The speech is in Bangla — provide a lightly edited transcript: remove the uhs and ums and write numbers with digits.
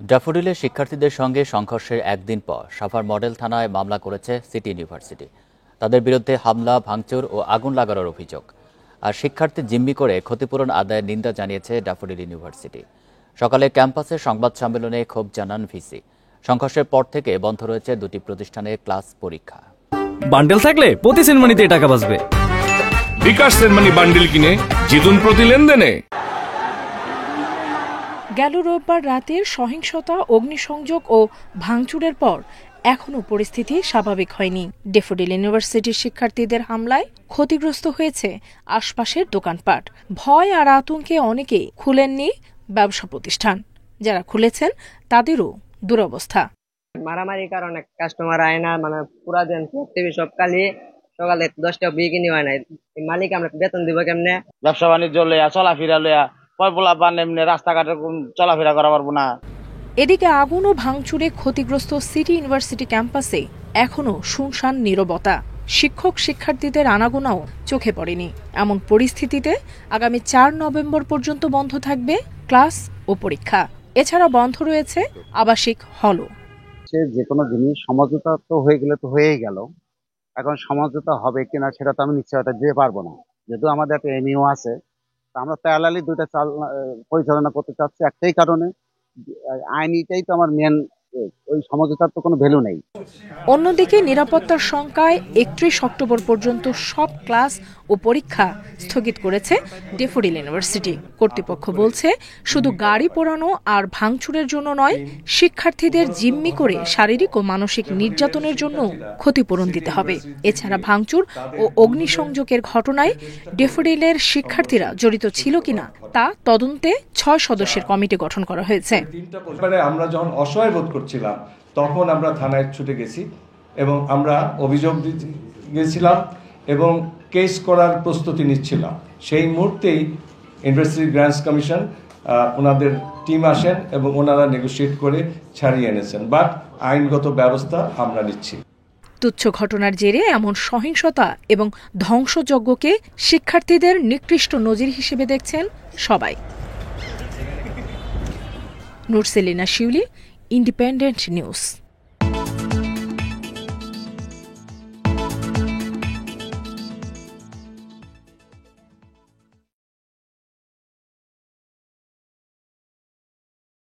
ড্যাফোডিলে শিক্ষার্থীদের সঙ্গে সংঘর্ষের একদিন পর সাভার মডেল থানায় মামলা করেছে সিটি ইউনিভার্সিটি। তাদের বিরুদ্ধে হামলা, ভাঙচুর ও আগুন লাগানোর অভিযোগ। আর শিক্ষার্থী জিম্মি করে ক্ষতিপূরণ আদায়ের নিন্দা জানিয়েছে ড্যাফোডিল ইউনিভার্সিটি। সকালে ক্যাম্পাসে সংবাদ সম্মেলনে ক্ষোভ জানান ভিসি। সংঘর্ষের পর থেকে বন্ধ রয়েছে দুটি প্রতিষ্ঠানের ক্লাস পরীক্ষা। বান্ডেল থাকলে প্রতি সেনমানিতে টাকা বাঁচবে। বিকাশ সেনমানি বান্ডেল কিনে জিতুন প্রতি লেনদেনে। গেল রোববার রাতের সহিংসতা, অগ্নিসংযোগ ও ভাঙচুরের পর এখনও পরিস্থিতি স্বাভাবিক হয়নি। ড্যাফোডিল ইউনিভার্সিটির শিক্ষার্থীদের হামলায় ক্ষতিগ্রস্ত হয়েছে আশপাশের দোকানপাট। ভয় আর আতঙ্কে অনেকেই খুলেননি ব্যবসা প্রতিষ্ঠান। যারা খুলেছেন তাদেরও দুরবস্থা। মারামারির কারণে কাস্টমার আয় না, পুরা দিন টিভি সব কালি সকালে 10টা বিক্রি হয় নাই। মালিক আমরা বেতন দিব কেমনে? ব্যবসা বাণিজ্য লইয়া চলাফেরা লইয়া পয়পোলা বান এমনি রাস্তাঘাটে চলাফেরা করা পারবো না। এদিকে আগুন ও ভাঙচুরে ক্ষতিগ্রস্ত সিটি ইউনিভার্সিটি ক্যাম্পাসে এখনো শুনশান নীরবতা। শিক্ষক শিক্ষার্থীদের আনাগোনাও চোখে পড়েনি। এমন পরিস্থিতিতে আগামী 4 নভেম্বর পর্যন্ত বন্ধ থাকবে ক্লাস ও পরীক্ষা। এছাড়া বন্ধ রয়েছে আবাসিক হলও। যে কোনো জিনিস সমঝোতা তো হয়ে গেলে তো হয়েই গেল, এখন সমঝোতা হবে কিনা সেটা তো আমি নিশ্চয়তা দিতে পারবো না। যেহেতু আমাদের একটা এমইও আছে, আমরা প্যারালালি দুইটা পরিচালনা করতে চাচ্ছি একটাই কারণে, আইনিটাই তো আমার মেন, ওই সমঝোতার তো কোনো ভ্যালু নেই। অন্যদিকে নিরাপত্তার শঙ্কায় 31 অক্টোবর পর্যন্ত সব ক্লাস ও পরীক্ষা স্থগিত করেছে ড্যাফোডিল ইউনিভার্সিটি কর্তৃপক্ষ। বলছে শুধু গাড়ি পোড়ানো আর ভাঙচুরের জন্য নয়, শিক্ষার্থীদের জিম্মি করে শারীরিক ও মানসিক নির্যাতনের জন্য ক্ষতিপূরণ দিতে হবে। এছাড়া ভাঙচুর ও অগ্নিসংযোগের ঘটনায় ড্যাফোডিলের শিক্ষার্থীরা জড়িত ছিল কিনা তা তদন্তে 6 সদস্যের কমিটি গঠন করা হয়েছে। আমরা যখন অসহায় বোধ করছিলাম তখন আমরা থানায় ছুটে গেছি এবং আমরা অভিযোগ দিয়েছিলাম এবং কেস করার প্রস্তুতি নিচ্ছিলাম। সেই মুহূর্তেই ইউনিভার্সিটি গ্রান্টস কমিশন ওনাদের টিম আসেন এবং ওনারা নেগোশিয়েট করে ছাড়িয়ে এনেছেন। বাট আইনগত ব্যবস্থা আমরা নিচ্ছি। তুচ্ছ ঘটনার জেরে এমন সহিংসতা এবং ধ্বংসযজ্ঞকে শিক্ষার্থীদের নিকৃষ্ট নজির হিসেবে দেখছেন সবাই। নুরসেলিনা শিউলি, ইন্ডিপেন্ডেন্ট নিউজ।